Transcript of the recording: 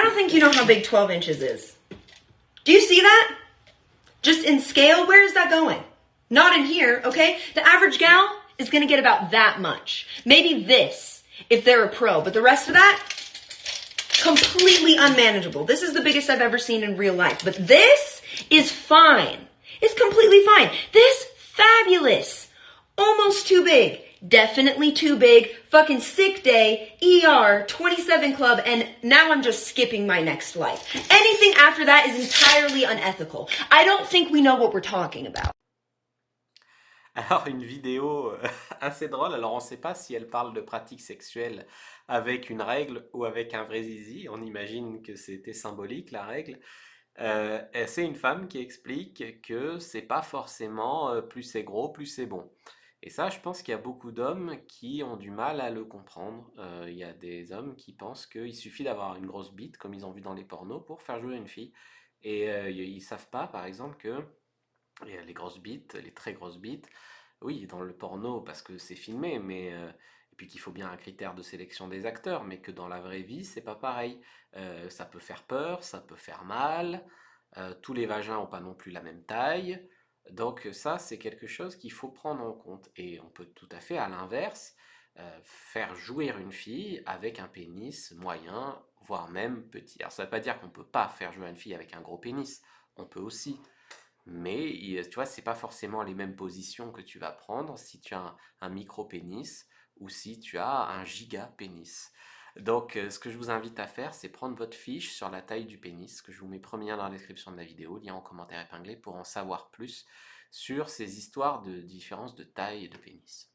I don't think you know how big 12 inches is. Do you see that? Just in scale, where is that going? Not in here, okay? The average gal is gonna get about that much. Maybe this, if they're a pro, but the rest of that, completely unmanageable. This is the biggest I've ever seen in real life, but this is fine. It's completely fine. This, fabulous. Almost too big. Definitely too big. Fucking sick day, ER, 27 club, and now I'm just skipping my next life. Anything after that is entirely unethical. I don't think we know what we're talking about. Alors, une vidéo assez drôle. Alors, on ne sait pas si elle parle de pratiques sexuelles avec une règle ou avec un vrai zizi. On imagine que c'était symbolique, la règle. Et c'est une femme qui explique que c'est pas forcément plus c'est gros, plus c'est bon. Et ça, je pense qu'il y a beaucoup d'hommes qui ont du mal à le comprendre. Il y a des hommes qui pensent qu'il suffit d'avoir une grosse bite, comme ils ont vu dans les pornos, pour faire jouer une fille. Et ils savent pas, par exemple, que les grosses bites, les très grosses bites, oui, dans le porno, parce que c'est filmé, mais et puis qu'il faut bien un critère de sélection des acteurs, mais que dans la vraie vie, c'est pas pareil. Ça peut faire peur, ça peut faire mal. Tous les vagins n'ont pas non plus la même taille. Donc ça, c'est quelque chose qu'il faut prendre en compte. Et on peut tout à fait, à l'inverse, faire jouir une fille avec un pénis moyen, voire même petit. Alors ça ne veut pas dire qu'on ne peut pas faire jouer une fille avec un gros pénis. On peut aussi. Mais tu vois, c'est pas forcément les mêmes positions que tu vas prendre si tu as un micro-pénis ou si tu as un giga-pénis. Donc, ce que je vous invite à faire, c'est prendre votre fiche sur la taille du pénis, que je vous mets premier lien dans la description de la vidéo, lien en commentaire épinglé pour en savoir plus sur ces histoires de différence de taille et de pénis.